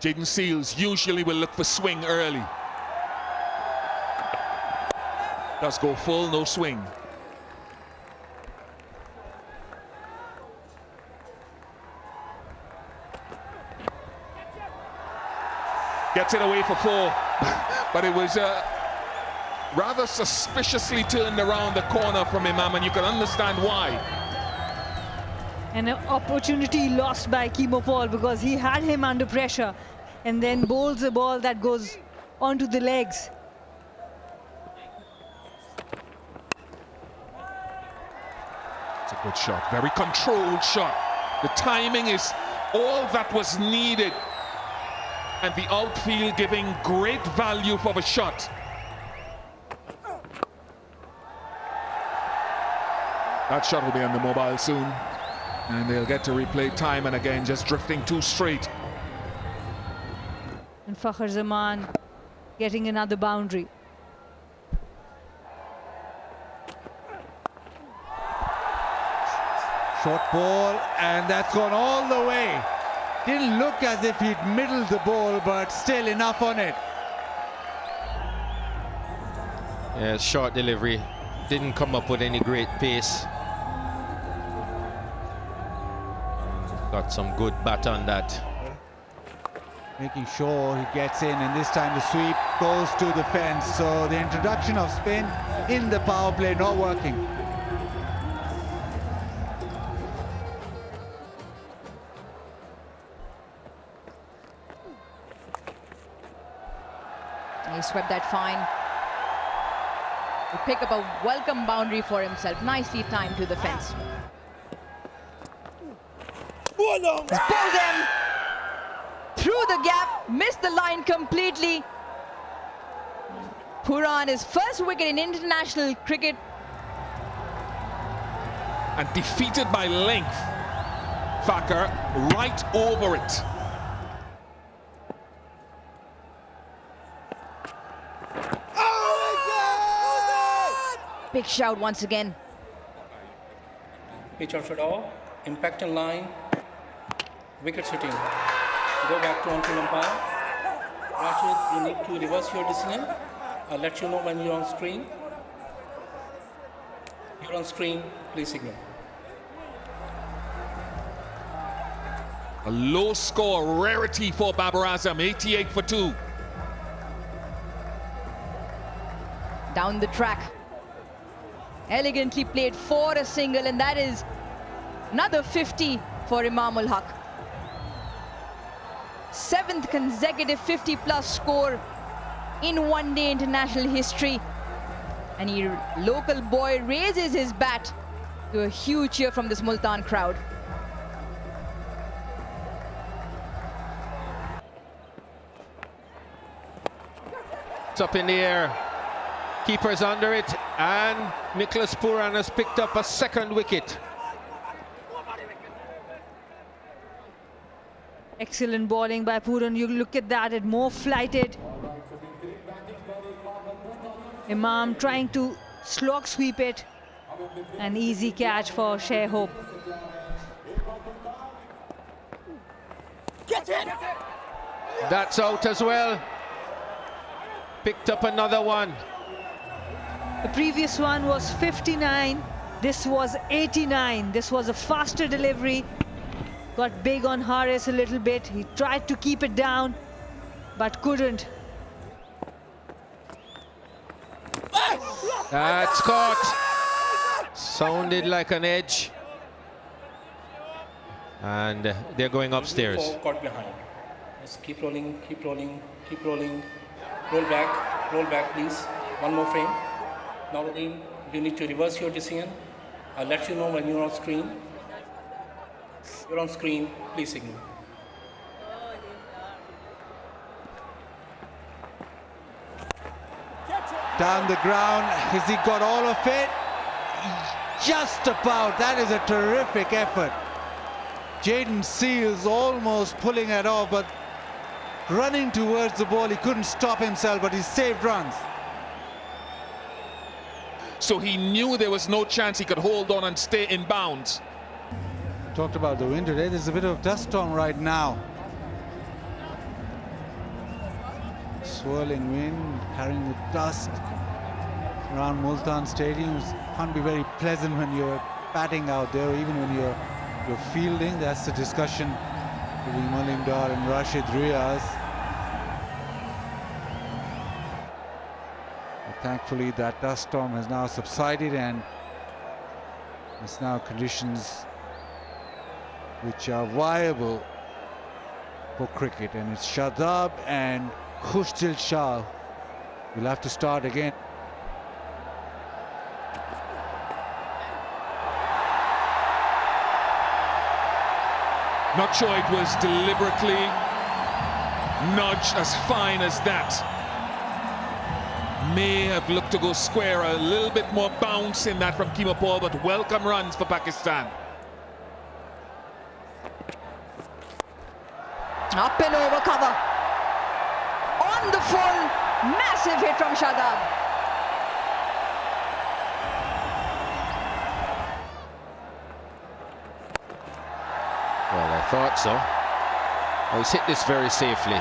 Jaden Seals usually will look for swing early. Does go full, no swing. Gets it away for 4, but it was rather suspiciously turned around the corner from Imam, and you can understand why. An opportunity lost by Kimo Paul because he had him under pressure and then bowls a ball that goes onto the legs. It's a good shot, very controlled shot. The timing is all that was needed, and the outfield giving great value for the shot. That shot will be on the mobile soon, and they'll get to replay time and again, just drifting too straight. And Fakhar Zaman getting another boundary. Short ball, and that's gone all the way. Didn't look as if he'd middled the ball, but still enough on it. Yeah, short delivery. Didn't come up with any great pace. Got some good bat on that. Making sure he gets in, and this time the sweep goes to the fence. So the introduction of spin in the power play not working. He swept that fine. He pick up a welcome boundary for himself. Nicely timed to the fence. He's pulled him through the gap, missed the line completely. Puran, his first wicket in international cricket. And defeated by length. Fakhar right over it. Big shout once again. Pitch outside off, impact in line, wicket sitting. Go back to on-field umpire. Rashid, you need to reverse your decision. I'll let you know when you're on screen. You're on screen, please signal. A low score, rarity for Babar Azam, 88 for 2. Down the track. Elegantly played for a single, and that is another 50 for Imam ul Haq. 7th consecutive 50-plus score in one-day international history. And he, local boy, raises his bat to a huge cheer from this Multan crowd. It's up in the air. Keeper's under it, and Nicholas Puran has picked up a second wicket. Excellent bowling by Puran. You look at that, it more flighted. Imam trying to slog sweep it. An easy catch for Share Hope. That's out as well. Picked up another one. The previous one was 59. This was 89. This was a faster delivery. Got big on Haris a little bit. He tried to keep it down, but couldn't. That's caught. Sounded like an edge. And they're going upstairs. Caught behind. Just keep rolling, keep rolling, keep rolling. Roll back, please. One more frame. Now again, you need to reverse your decision. I'll let you know when you're on screen. You're on screen, please signal. Down the ground, has he got all of it? Just about. That is a terrific effort. Jaden Seals almost pulling it off, but running towards the ball, he couldn't stop himself, but he saved runs. So he knew there was no chance he could hold on and stay in bounds. Talked about the wind today. There's a bit of dust storm right now. Swirling wind, carrying the dust around Multan Stadium. Can't be very pleasant when you're batting out there, or even when you're fielding. That's the discussion between Malimdar and Rashid Riaz. But thankfully, that dust storm has now subsided, and it's now conditions which are viable for cricket, and it's Shadab and Khushdil Shah will have to start again. Not sure it was deliberately nudged as fine as that. May have looked to go square, a little bit more bounce in that from Keemo Paul, but welcome runs for Pakistan. Up and over cover. On the full, massive hit from Shadab. Well, I thought so. Oh, he's hit this very safely.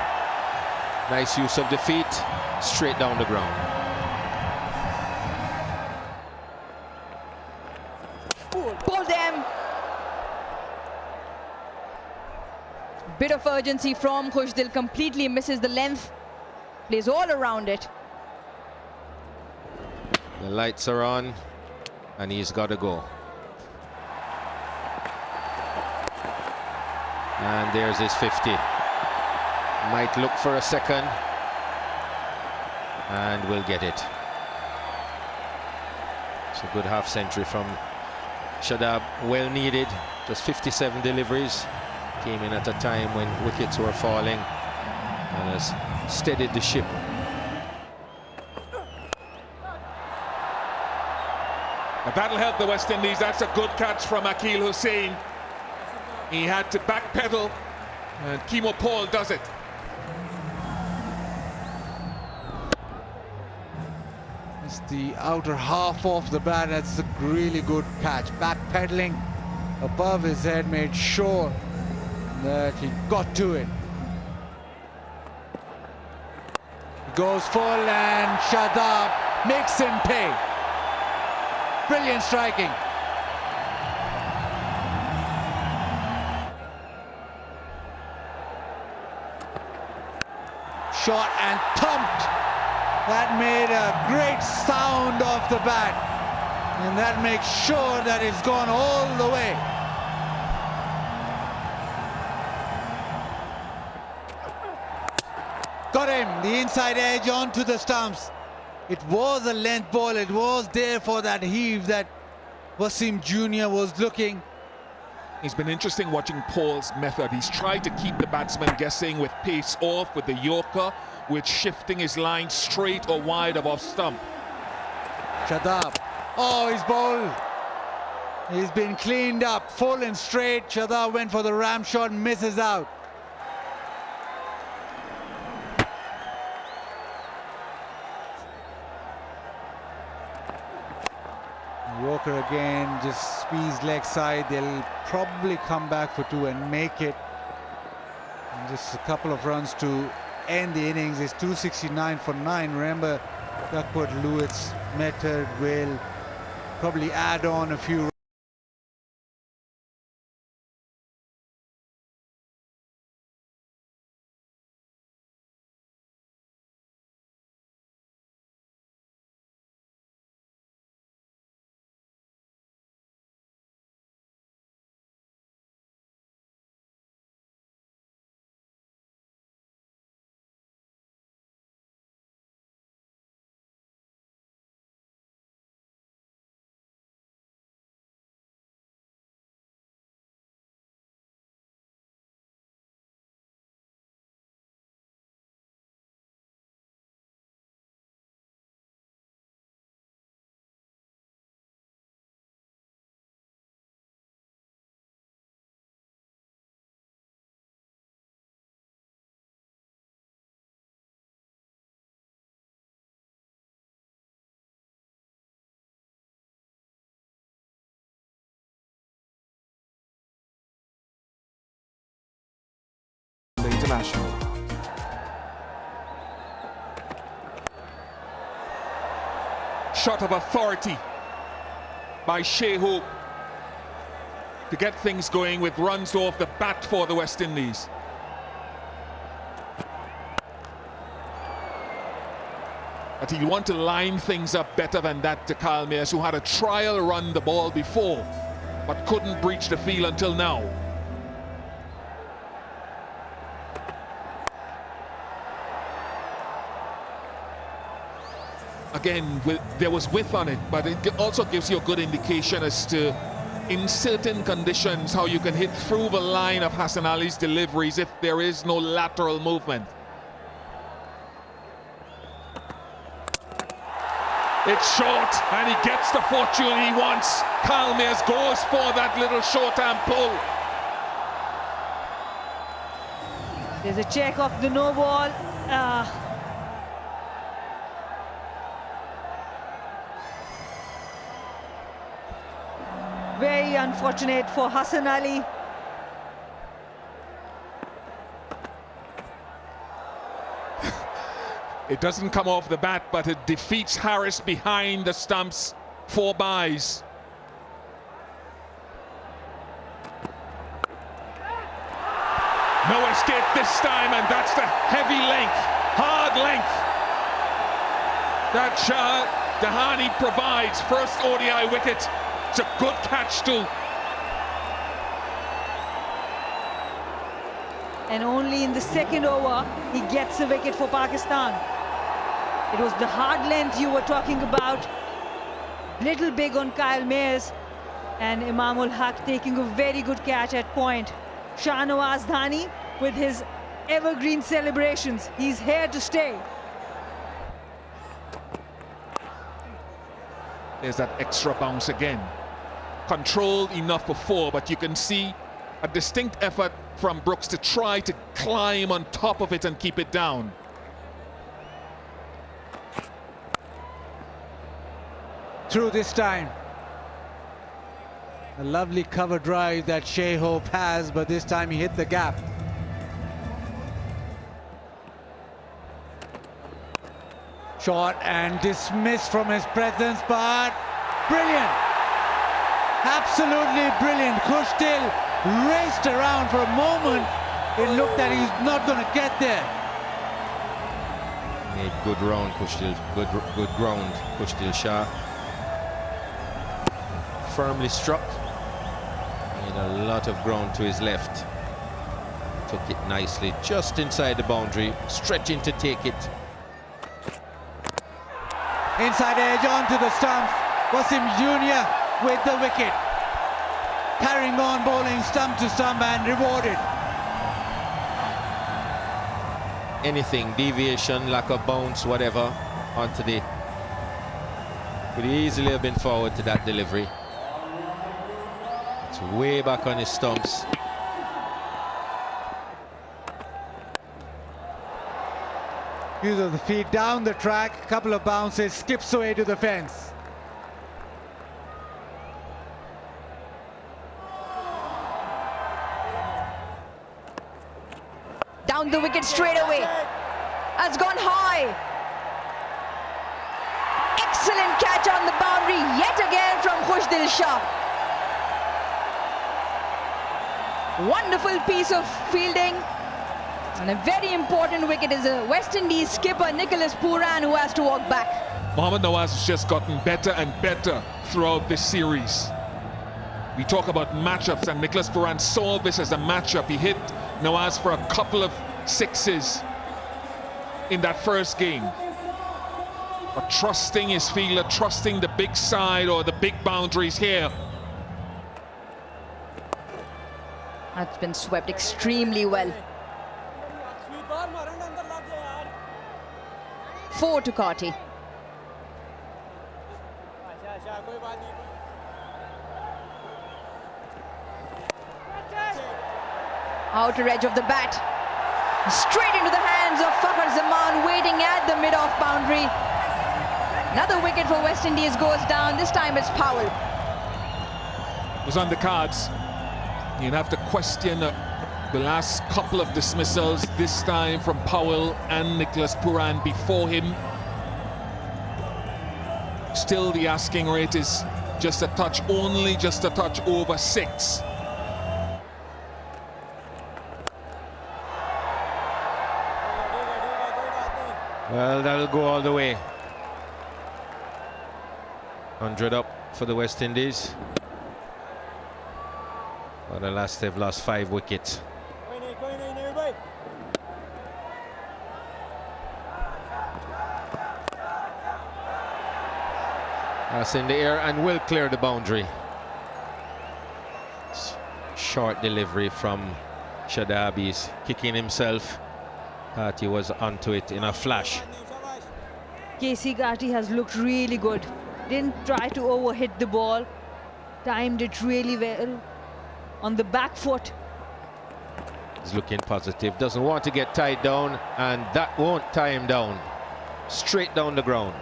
Nice use of the feet, straight down the ground. Pull them. Bit of urgency from Khushdil, completely misses the length. Plays all around it. The lights are on, and he's got to go. And there's his 50. Might look for a second, and will get it. It's a good half century from Shadab, well needed. Just 57 deliveries. Came in at a time when wickets were falling and has steadied the ship. And that'll help the West Indies. That's a good catch from Akil Hussain. He had to backpedal, and Keemo Paul does it. It's the outer half of the bat. That's a really good catch. Backpedaling above his head, made sure that he got to it. He goes full, and Shadab makes him pay. Brilliant striking. Shot and thumped. That made a great sound off the bat, and that makes sure that it's gone all the way. Got him, the inside edge onto the stumps. It was a length ball, it was there for that heave that Wasim Jr. was looking. It's been interesting watching Paul's method. He's tried to keep the batsman guessing with pace off, with the Yorker, with shifting his line straight or wide of off stump. Shadab, oh, he's bowled. He's been cleaned up, full and straight. Shadab went for the ram shot, misses out. Walker again, just squeeze leg side. They'll probably come back for two and make it. And just a couple of runs to end the innings. It's 269 for 9. Remember, Duckworth Lewitt's method will probably add on a few. The international. shot of authority by Shai Hope to get things going with runs off the bat for the West Indies. But he'll want to line things up better than that to Kyle Mayers, who had a trial run the ball before, but couldn't breach the field until now. Again, there was width on it, but it also gives you a good indication as to, in certain conditions, how you can hit through the line of Hassan Ali's deliveries if there is no lateral movement. It's short, and he gets the fortune he wants. Kyle Mayers goes for that little short-arm pull. There's a check off the no ball. Very unfortunate for Hassan Ali. It doesn't come off the bat, but it defeats Harris behind the stumps. 4 byes. No escape this time, and that's the heavy length, hard length that Dahani provides. First ODI wicket. It's a good catch too. And only in the second over, he gets a wicket for Pakistan. It was the hard length you were talking about. Little big on Kyle Mayers, and Imamul Haq taking a very good catch at point. Shahnawaz Dhani with his evergreen celebrations. He's here to stay. There's that extra bounce again. Controlled enough before, but you can see a distinct effort from Brooks to try to climb on top of it and keep it down. Through this time. A lovely cover drive that Shai Hope has, but this time he hit the gap. Shot and dismissed from his presence, but brilliant. Absolutely brilliant. Kushtil raced around for a moment. It looked that he's not going to get there. Made good round, Kushtil. Good ground, Kushtil Shah. Firmly struck. Made a lot of ground to his left. Took it nicely, just inside the boundary, stretching to take it. Inside edge onto the stumps. Wasim Jr. with the wicket. Carrying on, bowling stump to stump and rewarded. Anything, deviation, lack of bounce, whatever, onto the... Could easily have been forward to that delivery. It's way back on his stumps. Use of the feet down the track, couple of bounces, skips away to the fence. Down the wicket straight away. Has gone high. Excellent catch on the boundary yet again from Khushdil Shah. Wonderful piece of fielding. And a very important wicket is a West Indies skipper, Nicholas Pooran, who has to walk back. Mohammad Nawaz has just gotten better and better throughout this series. We talk about matchups, and Nicholas Pooran saw this as a matchup. He hit Nawaz for a couple of sixes in that first game. But trusting his fielder, trusting the big side or the big boundaries here. That's been swept extremely well. 4 to Carty. Outer edge of the bat. Straight into the hands of Fakhar Zaman, waiting at the mid-off boundary. Another wicket for West Indies goes down. This time it's Powell. It was on the cards. You'd have to question the last couple of dismissals, this time from Powell and Nicholas Pooran before him. Still the asking rate is just a touch, only just a touch over 6. Well, that'll go all the way. 100 up for the West Indies. But alas, they've lost 5 wickets. That's in the air and will clear the boundary. Short delivery from Shadab. He's kicking himself. Thought he was onto it in a flash. KC Gati has looked really good. Didn't try to overhit the ball. Timed it really well on the back foot. He's looking positive. Doesn't want to get tied down, and that won't tie him down. Straight down the ground.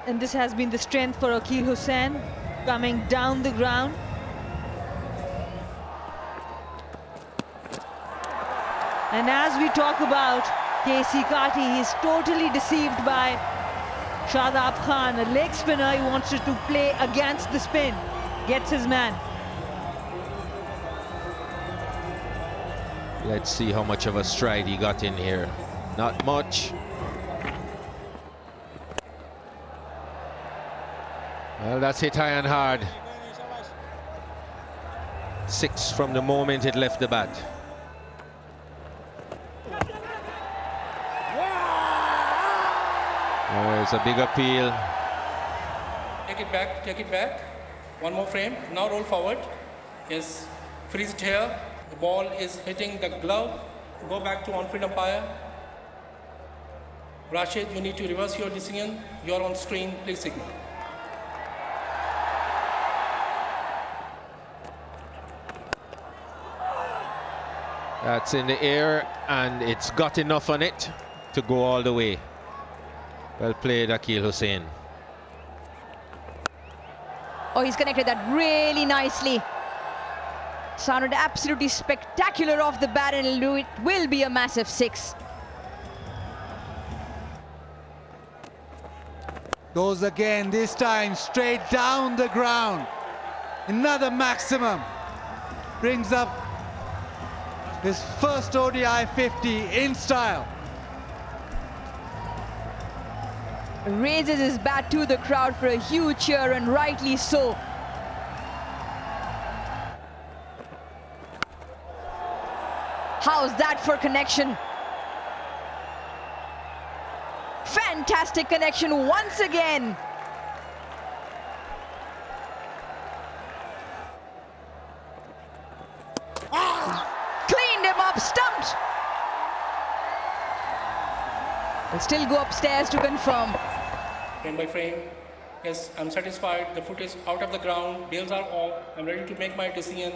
And this has been the strength for Akeal Hussain, coming down the ground. And as we talk about KC Gati, he's totally deceived by Shadab Khan, a leg spinner. He wants to play against the spin. Gets his man. Let's see how much of a stride he got in here. Not much. Well, that's hit high and hard. 6 from the moment it left the bat. Oh, it's a big appeal. Take it back, take it back. One more frame. Now roll forward. Yes, freeze it here. The ball is hitting the glove. Go back to on-field umpire. Rashid, you need to reverse your decision. You're on screen, please signal. That's in the air, and it's got enough on it to go all the way. Well played, Akeal Hussain. Oh, he's connected that really nicely. Sounded absolutely spectacular off the bat, and it will be a massive 6. Goes again, this time straight down the ground. Another maximum. Brings up his first ODI 50 in style. Raises his bat to the crowd for a huge cheer, and rightly so. How's that for connection? Fantastic connection once again. Cleaned him up, stumped. Will still go upstairs to confirm. Frame by frame. Yes, I'm satisfied. The foot is out of the ground. Bails are off. I'm ready to make my decision.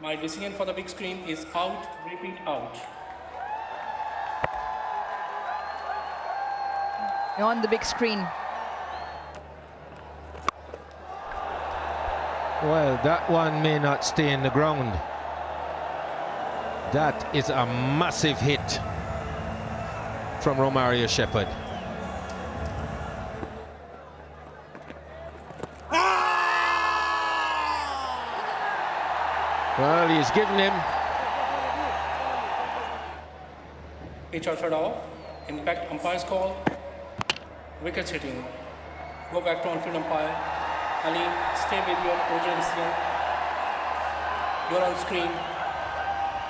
My decision for the big screen is out. Repeat, out. On the big screen. Well, that one may not stay in the ground. That is a massive hit from Romario Shepherd. Well, he's given him. Pitch outside off. Impact umpire's call. Wickets hitting. Go back to on-field umpire. Ali, stay with your original decision. You're on screen.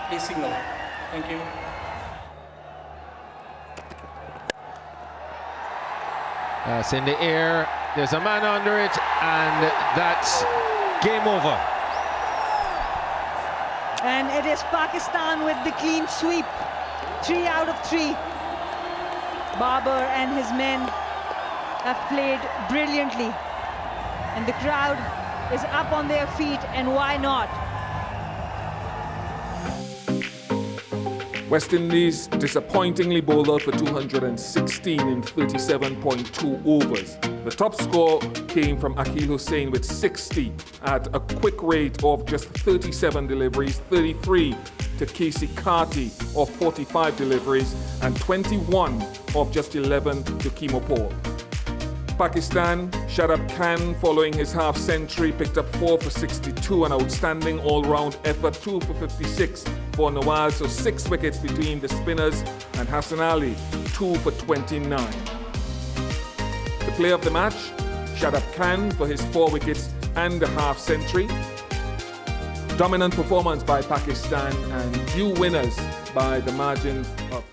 Please signal. Thank you. That's in the air. There's a man under it, and that's game over. And it is Pakistan with the clean sweep. 3 out of 3. Babar and his men have played brilliantly. And the crowd is up on their feet, and why not? West Indies disappointingly bowled out for 216 in 37.2 overs. The top score came from Akeal Hussain with 60 at a quick rate of just 37 deliveries, 33 to KC Gati of 45 deliveries, and 21 of just 11 to Kimo Paul. Pakistan, Shadab Khan, following his half-century, picked up 4 for 62, an outstanding all-round effort, 2 for 56 for Nawaz, so 6 wickets between the spinners, and Hassan Ali, 2 for 29. The player of the match, Shadab Khan, for his 4 wickets and a half-century. Dominant performance by Pakistan, and few winners by the margin of